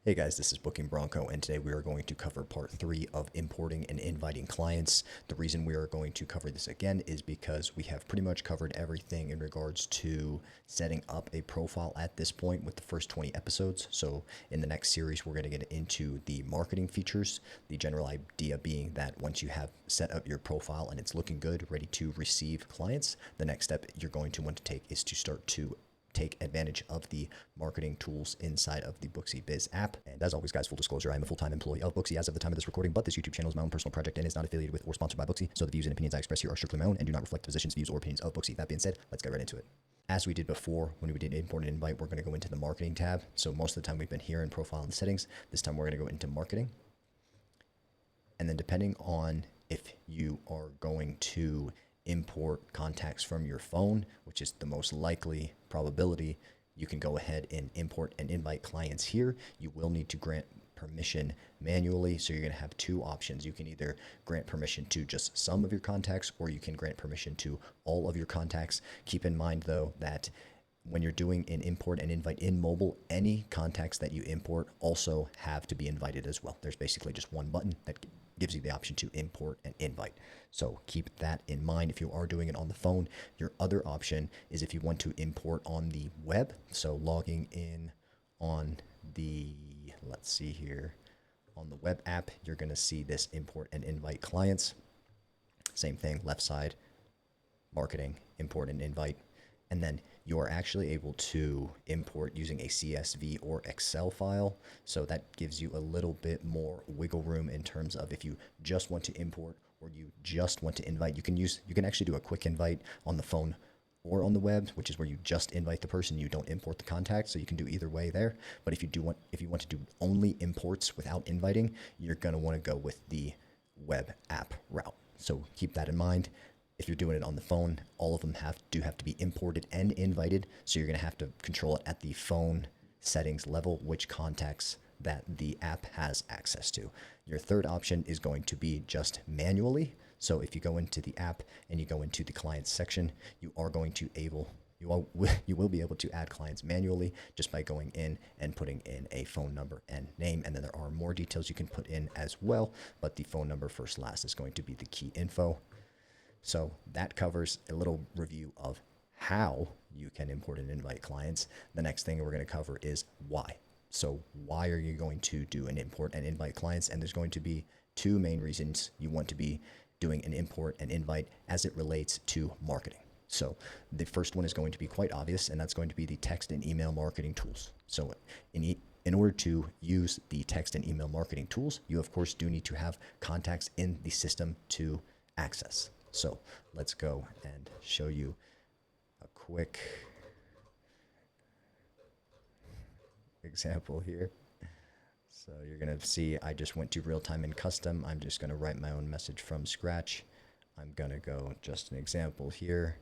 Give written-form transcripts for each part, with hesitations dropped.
Hey guys, this is Booking Bronco, and today we are going to cover part 3 of importing and inviting clients. The reason we are going to cover this again is because we have pretty much covered everything in regards to setting up a profile at this point with the first 20 episodes. So in the next series, we're going to get into the marketing features, the general idea being that once you have set up your profile and it's looking good, ready to receive clients, the next step you're going to want to take is to start to take advantage of the marketing tools inside of the Booksy Biz app. And as always, guys, full disclosure, I'm a full-time employee of Booksy as of the time of this recording, but this YouTube channel is my own personal project and is not affiliated with or sponsored by Booksy, so the views and opinions I express here are strictly my own and do not reflect the positions, views, or opinions of Booksy. That being said, let's get right into it. As we did before, when we did import and invite, we're going to go into the marketing tab. So most of the time we've been here in profile and settings. This time we're going to go into marketing. And then depending on if you are going to import contacts from your phone, which is the most likely probability, you can go ahead and import and invite clients here. You will need to grant permission manually, so you're going to have two options. You can either grant permission to just some of your contacts, or you can grant permission to all of your contacts. Keep in mind though that when you're doing an import and invite in mobile, any contacts that you import also have to be invited as well. There's basically just one button that gives you the option to import and invite. So keep that in mind if you are doing it on the phone. Your other option is if you want to import on the web. So logging in on the, let's see here, on the web app, you're going to see this import and invite clients. Same thing, left side, marketing, import and invite. And then you are actually able to import using a CSV or Excel file. So that gives you a little bit more wiggle room in terms of if you just want to import or you just want to invite. You can actually do a quick invite on the phone or on the web, which is where you just invite the person, you don't import the contact. So you can do either way there. But if you want to do only imports without inviting, you're going to want to go with the web app route. So keep that in mind. If you're doing it on the phone, all of them do have to be imported and invited. So you're going to have to control it at the phone settings level, which contacts that the app has access to. Your third option is going to be just manually. So if you go into the app and you go into the clients section, you will be able to add clients manually just by going in and putting in a phone number and name. And then there are more details you can put in as well, but the phone number first last is going to be the key info. So that covers a little review of how you can import and invite clients. The next thing we're going to cover is why. So why are you going to do an import and invite clients? And there's going to be two main reasons you want to be doing an import and invite as it relates to marketing. So the first one is going to be quite obvious, and that's going to be the text and email marketing tools. So in order to use the text and email marketing tools, you of course do need to have contacts in the system to access. So let's go and show you a quick example here. So you're going to see I just went to real-time and custom. I'm just going to write my own message from scratch. I'm going to go just an example here.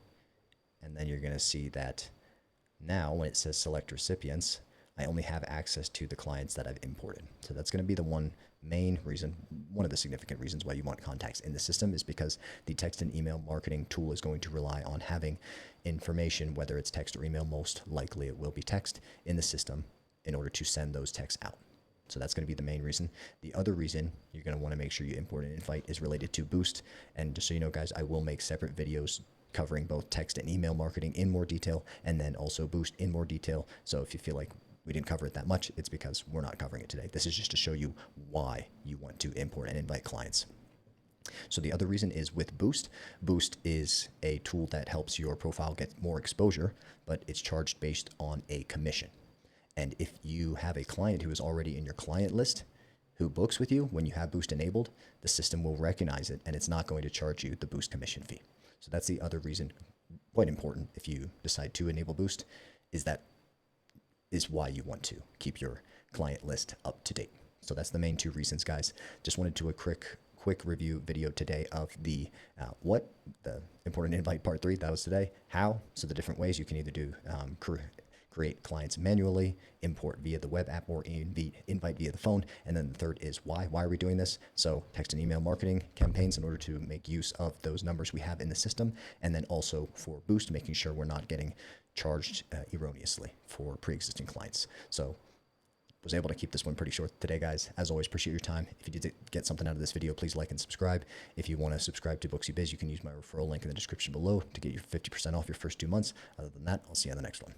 And then you're going to see that now when it says select recipients, I only have access to the clients that I've imported. So that's going to be the one of the significant reasons why you want contacts in the system is because the text and email marketing tool is going to rely on having information, whether it's text or email, most likely it will be text, in the system in order to send those texts out. So that's going to be the main reason. The other reason you're going to want to make sure you import and invite is related to Boost. And just so you know, guys, I will make separate videos covering both text and email marketing in more detail and then also Boost in more detail. So if you feel like we didn't cover it that much, it's because we're not covering it today. This is just to show you why you want to import and invite clients. So the other reason is with Boost. Boost is a tool that helps your profile get more exposure, but it's charged based on a commission. And if you have a client who is already in your client list who books with you, when you have Boost enabled, the system will recognize it and it's not going to charge you the Boost commission fee. So that's the other reason, quite important if you decide to enable Boost, is why you want to keep your client list up to date. So that's the main two reasons, guys. Just wanted to do a quick review video today of the important invite part 3. That was today. How? So the different ways you can either do create clients manually, import via the web app, or invite via the phone. And then the third is why. Why are we doing this? So text and email marketing campaigns in order to make use of those numbers we have in the system. And then also for Boost, making sure we're not getting charged erroneously for pre-existing clients. So was able to keep this one pretty short today, guys. As always, appreciate your time. If you did get something out of this video, please like and subscribe. If you want to subscribe to Booksy Biz, you can use my referral link in the description below to get your 50% off your first 2 months. Other than that, I'll see you on the next one.